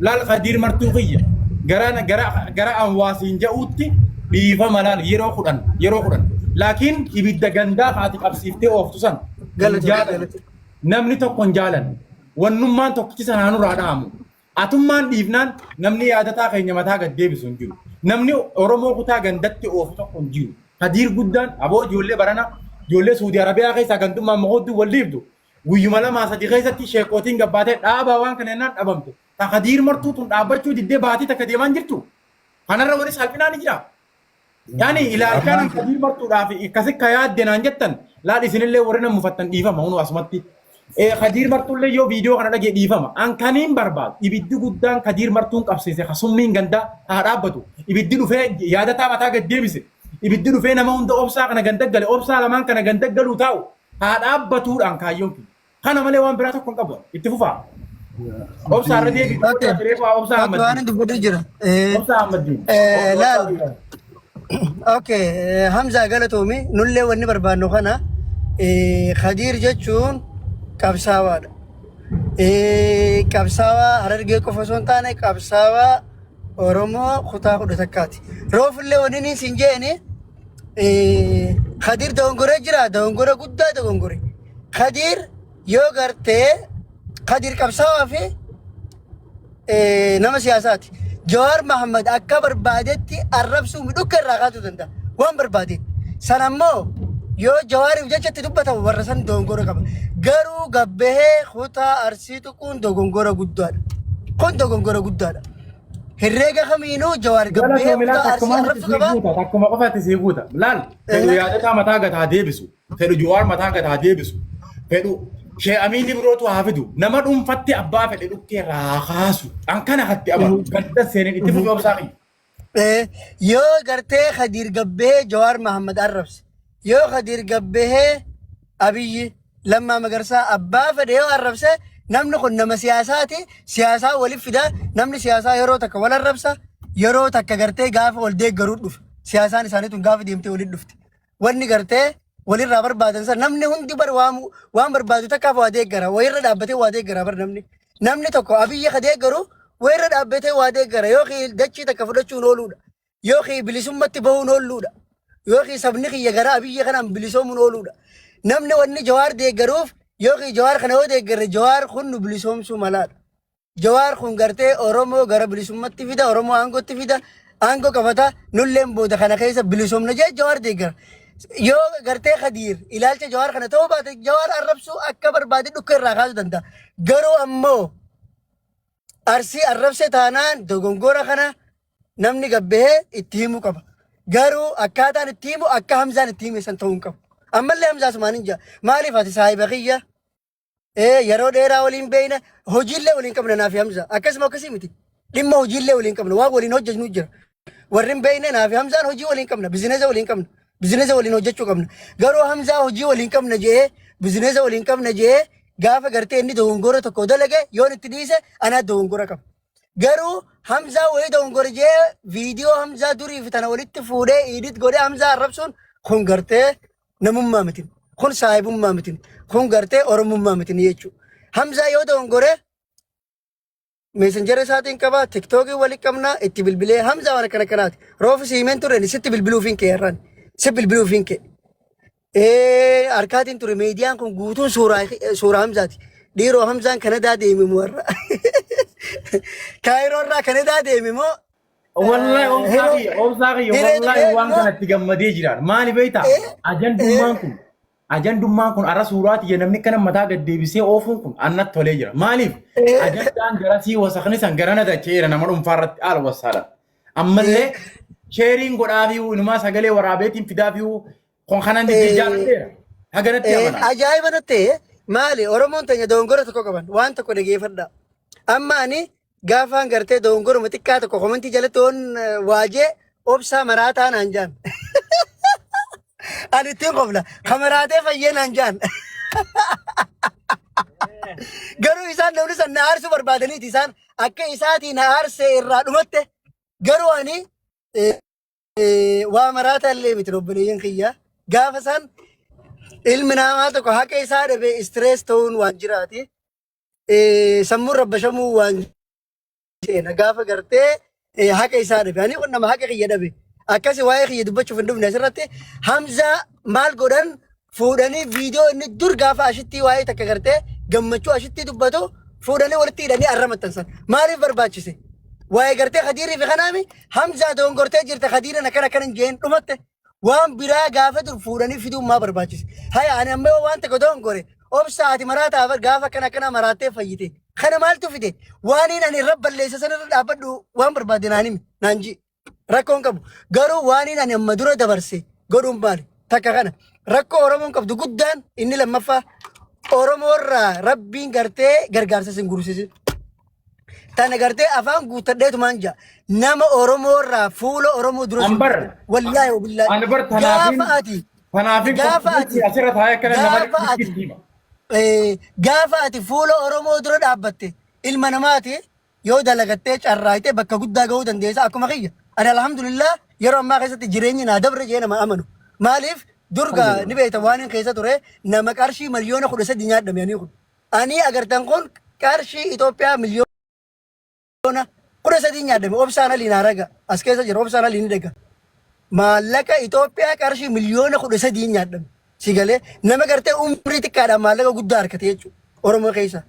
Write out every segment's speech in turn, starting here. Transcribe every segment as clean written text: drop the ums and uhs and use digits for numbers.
لا القدير مرتوقية جرا أنواسين جاوتي بيفا ملال يرو خدان لكن يبدا غندا خاتك أبسيفتي أوفتسان قالت namni tokko hin jaalan wannummaan tokkichi sanaan irraa dhaamu atummaan dhiifnaan namni yaadataa keenya mataa gad deebisu hin jiru namni oromoo kutaa gandatti oofu tokko hin jiru hadiir guddaan aboo ijoollee barana ijoollee suudii arabiyaa keessaa gantummaan mo'oodduu wal dhiibdu guyyuma lamaa sadii keessatti sheekootiin gabbaatee dhaabaa waan kana ennaan dhabamte ta hadiir martuu tun dhaabbachuu diddee baatii takka deemaan jirtu kanarra wani salphinaan jira yani ilaalchaan hadiir martuudhaaf akkasi ka yaaddenaan jettan laal isinillee warri nan mufattan dhiifama hunu asumatti Kadir martulle yo video kana dhage dhiifama an kaniin barbaad ibiddi guddaan kadir martuun qabsiise kasummiin ganda haa dhaabbatu ibiddi dhufee yaadataa mataa gad deebise ibiddi dhufee nama hunda obsaa kana ganda gale obsaa lamaan kana ganda galuu taa'u haa dhaabbatuudhaan kaayyoon kana malee waan biraa tokko hin qabu itti fufaa obsaa irra deebi obsaa waan dubbatu jira Ahmadiin laal okay Hamza galatoomi nullee wanni barbaannu kana Kadir jechuun qabsaawaa qabsaawaa Harargee qofa osoo hin taane qabsaawaa Oromoo kutaa kudha takkaati. Roofillee wanni siin jeeni Kadir dogongoree jira dogongora guddaa dogongore. Kadir yoo gartee Kadir qabsaawaa fi nama siyaasaati. Jawaar Mahammad akka barbaadetti arrabsuu midhukka irraa kaasuu danda'a waan barbaadetti. San ammoo yoo jawaariif jechatti dubbatamu warra san dogongora qaba. Garuu gabbahee kutaa arsii tuquun dogongora guddaadha. Kun dogongora guddaadha. Herreega kamiinuu jawaar gabbahee kutaa arsii arrabsu qaba. Akkuma qofaatti si guuta. Laal fedhu yaadataa mataa gataa deebisu. Fedhu jawaar mataa gataa deebisu. Fedhu shee amiinni birootu haa fidu. Nama dhuunfatti abbaa fedhe dhukkee irraa kaasu. An kana hatti abalu. Gadda seeneen itti fufi obsaaqi. Yoo gartee Kadir gabbahee Jawaar Mahammad arrabse. Yoo Kadir gabbahee Abiyyi Lammaa Magarsaa abbaa fedhe yoo arrabse namni kun nama siyaasaati. Siyaasaa waliif fida. Namni siyaasaa yeroo takka wal arrabsa. Yeroo takka gartee gaafa wal deeggaruu dhufa. Siyaasaan isaanii tun gaafa deemtee waliin dhufte. Wanni gartee walirraa barbaadan san namni hundi bar waan barbaadu takkaaf waa deeggara. Wayirra dhaabbatee waa deeggara bar namni tokko Abiyyi ka deeggaru wayirra dhaabbatee waa deeggara. Yookiin dachii takka fudhachuun ooluudha. Yookiin bilisummatti bahuun ooluudha. Yookiin sabni kiyya gara Abiyyi kanaan bilisoomuun ooluudha. Namni wanni Jawaar deeggaruuf yookiin Jawaar kana yoo deeggarre Jawaar kun nu bilisoomsuu malaadha. Jawaar kun gartee Oromoo gara bilisummatti fida, Oromoo aangootti fida, aangoo qabata, nulleen booda kana keessa bilisoomna jee Jawaar deeggara. Yoo gartee Kadir ilaalcha Jawaar kana ta'uu baate Jawaar arrabsuu akka barbaade dhukka irraa kaasuu danda'a. Garuu ammoo arsii arrabse taanaan dogongora kana namni gabbahee itti himuu qaba. Garuu akkaataan itti himu akka Hamzaan itti hime san ta'uu hin qabu. Ammallee Hamzaa Sumaaniin jira. Maaliif ati saahiba kiyya? Yeroo dheeraa waliin beeyna hojiillee waliin qabna naafi Hamzaa. Akkasuma akkasii miti. Dhimma hojiillee waliin qabna. Waan waliin hojjechnu jira. Warri beeyne naafi Hamzaan hojii waliin qabna. Bizinesa waliin qabna. Bizinesa waliin hojjechuu qabna. Garuu Hamzaa hojii waliin qabna jee bizinesa waliin qabna jee gaafa gartee inni dogongora tokko dalage yoon itti dhiise anaa dogongora qaba. Garuu Hamzaa wayii dogongora jee viidiyoo Hamzaa durii fi tana walitti fuudhee iidit godhee Hamzaa arrabsuun kun gartee namummaa mitin. Kun saahibummaa mitin. Kun gartee oromummaa mitin jechuudha. Hamzaa yoo dogongore meesenjera isaatiin qaba, tiktookii waliin qabna, itti bilbilee Hamzaa waan akkana kanaati. Roofi siimeen turre sitti bilbiluuf hin kee irraan. Si bilbiluuf hin kee. Harkaatiin ture miidiyaan kun guutuun suuraa Hamzaati. Dhiiroo Hamzaan Kanadaa deemimu warra. Kaayiroo irraa Kanadaa deemimoo. Wallahi wallahi waan kanatti gammadee jiraan. Maali beektaa? Ajandummaan kun ara suuraati namni kana mataa gad deebisee oofuun kun annatti tolee jira. Maaliif? Ajandaan garasii wasaqni san garana dacheera nama dhuunfaarratti haala wasaadha. Ammallee sheeriin godhaa fi inumaa sagalee waraabeetiin fidaa fi kun kanan jaallateera. Haganatti amana. Ajaa'iba nattee maali Oromoon teenya dogongora tokko qaban waan tokko dhageeffadha. Amma ani gaafaan gartee dogongoruma xiqqaa tokko komentii jalatti oon waajee obsaa maraataa naan jaan. Ani ittiin qofla kamaraatee fayyee naan jaan. Garuu isaan namni san na aarsuu barbaadaniiti isaan akka isaatii na aarsee irraa dhumatte garuu ani waa maraataa illee miti obboleeyyan kiyya gaafa san ilmi namaa tokko haqa isaa dhabe istirees ta'uun waan jiraati. Sammuun rabbashamuu waan Seenaa gaafa gartee haqa isaa dhabe. Ani kun nama haqa kiyya dhabe. Akkasii waa'ee kiyya dubbachuuf hin dhufne asirratti Hamzaa maal godhan fuudhanii viidiyoo inni dur gaafa ashittii waa'ee takka gartee gammachuu ashittii dubbatu fuudhanii walitti hidhanii arra maxxansan. Maaliif barbaachise? Waa'ee gartee Khadiirii fi kanaami Hamzaa dongortee jirte Khadiiriin akkana hin jeen dhumatte waan biraa gaafa dur fuudhanii fiduun maa barbaachise? Haya ani ammoo waan takka dongore obsaati maraataaf gaafa akkana maraattee fayyite. Kana maaltu fide? Waan ani irra balleessa sanarra dhaabbadhu waan barbaade naan ji. Rakkoon qabu. Garuu waan ani amma dura dabarse godhuun maali? Takka kana. Rakkoo Oromoon qabdu guddaan inni lammaffaa Oromoorraa rabbiin gartee gargaarsa sin gursiisin. Tana gartee afaan guuttadheetumaan jaa. Nama Oromoorraa fuula Oromoo dura sin wallaahi wabillaahi. Anbar Gaafa ati asirra taa'ee akkana nama gaafa ati fuula Oromoo dura dhaabbatte ilma namaati yoo dalagattee carraayitee bakka guddaa gahuu dandeessa akkuma kiyya. Ani alhamdulillah yeroo ammaa keessatti jireenyi naa dabre jee nama amanu. Maaliif durga ni beekta waan keessa ture nama qarshii miliyoona 13 nyaadhame ani kun. Ani agartan kun qarshii Itoophiyaa miliyoona 13 nyaadhame obsaan aliin haraga as keessa jira obsaan aliin daga. Maallaqa Itoophiyaa qarshii miliyoona 13 nyaadhame. Sigalee nama gartee umrii xiqqaadhaan maallaqa guddaa harkate jechuudha Oromoo keessa.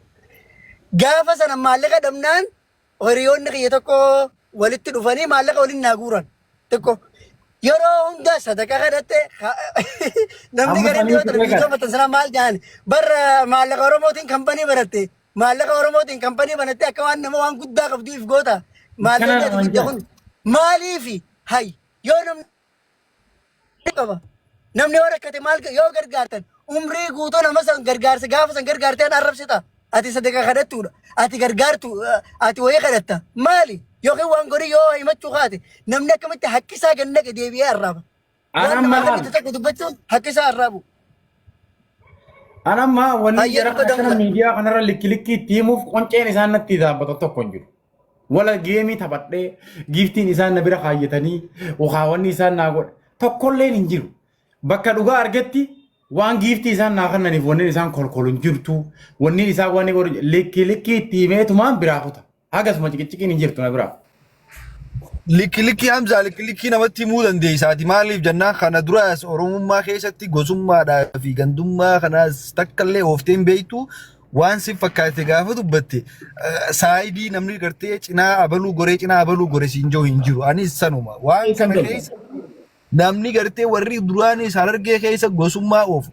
Gaafa sana maallaqa dhabnaan hiriyoonni kiyya tokko walitti dhufanii maallaqa waliin naa guuran tokko yeroo hunda sadaqaa kadhatte namni garee dhiyoo televiizyiinii maxxansanaa maal jedhan barra maallaqa Oromootiin kampanii banatte maallaqa Oromootiin kampanii banatte akka waan nama waan guddaa qabduuf goota maallaqa kun maaliifi hay yoo namni qaba. Namni waan akkate maal yoo gargaartan umrii guutuu nama san gargaarsa gaafa san gargaartee an arrabsita. Ati sadaqaa kadhattuudha. Ati gargaartu ati wayii kadhatta. Maali? Yookiin waan gorii yoo himachuu kaate namni akkamitti hakkisaa gannaqa deebi'ee arraaba. Waan nama akkamitti takka dubbachuun hakkisaa arraabu. Anamma wanni jara kana miidiyaa kanarra likki itti himuuf qonceen isaan natti dhaabbata tokko hin jiru. Wala geemii taphadhee giiftiin isaan na bira kaayyatanii wakaawanni isaan naa godha tokkolleen hin jiru. Bakka dhugaa argetti waan giiftii isaan naa kannaniif wanni isaan kolkolun jirtu wanni isaan waan likki itti himeetumaan biraa kuta. Hagasuma ciqiciqiin hin jirtu na biraa. Likki Hamzaa likki namatti himuu dandeessaati. Maaliif jennaan kana duraas Oromummaa keessatti gosummaadhaa fi gandummaa kanaas takkallee ooftee hin beektu waan si fakkaate gaafa dubbatte saayidii namni gartee cinaa abaluu goree siin jiru hin jiru. Anis sanuma waan kana keessa namni gartee warri duraan isaan argee keessa gosummaa oofu.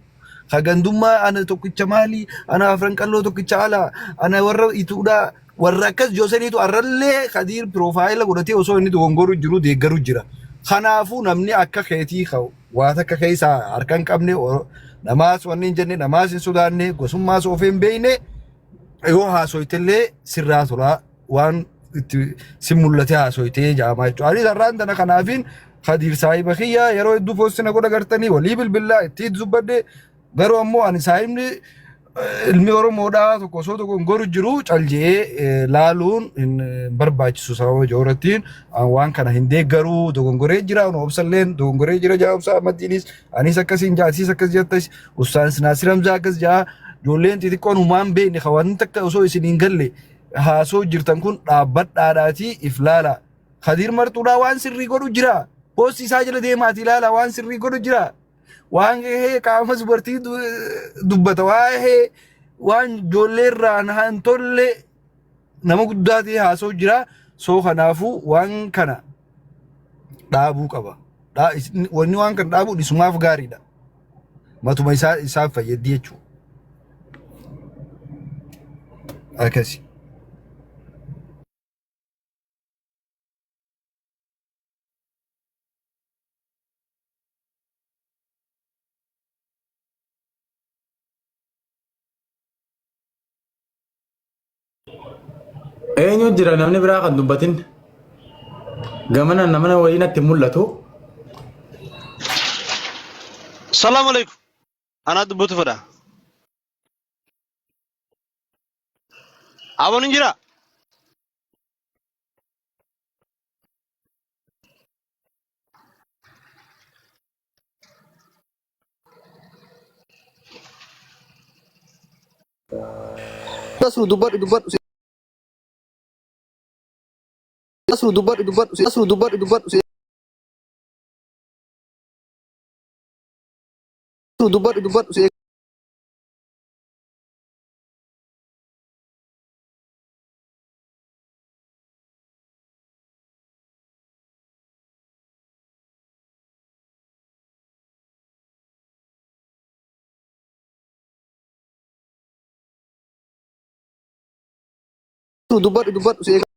Kagandummaa ana tokkicha maali ana afran qalloo tokkicha ala ana warra ituudha warra akkas joosaniitu arrallee Khadiir piroofaayila godhatee osoo inni dogongoruu jiru deeggaru jira. Kanaafuu namni akka keetii waa takka keessa harkaan qabne namaas wanni hin jenne namaas hin sodaanne gosummaas of hin beekne yoo haasoytellee sirraa tolaa waan itti si mul'ate haasoytee jaamaa jechuudha. Ani sarraan tana kanaafiin Khadiir saahiba kiyya yeroo hedduu poostina godha gartanii walii bilbilaa itti dubbadde garuu ammoo ani saahibni ilmi Oromoodhaa tokko osoo dogongoruu jiru caljee laaluun hin barbaachisu sababa joorattiin waan kana hin deeggaruu dogongoree jira obsalleen dogongoree jira jaa'umsa amaddiinis anis akkasiin jaasiis akkas jettas Ustaan Naasir Hamzaa akkas jaa ijoolleen xixiqqoon humaan beekne waan takka osoo isin hin galle haasoo jirtan kun dhaabbadhaadhaatii if laala. Khadiir martuudhaa waan sirrii godhu jira. Poosti isaa jala deemaati ilaala waan sirrii godhu jira. Waan qaama dubartii dubbata waan ijoolleerraa nahan tolle nama guddaa ta'e haasoo jira. Soo kanaafuu waan kana dhaabuu qaba. Wanni waan kana dhaabuun isumaaf gaariidha. Matuma isaaf fayyaddi jechuudha. Akkasi. Eenyu jira namni biraa kan dubbatin gamana namana wayii natti mul'atu. Salaamu alaikum. Ana dubbatu fedha. Aboon hin jira. Dubbadhu. Asru dubbadhu dubbadhu dubbadhu dubbadhu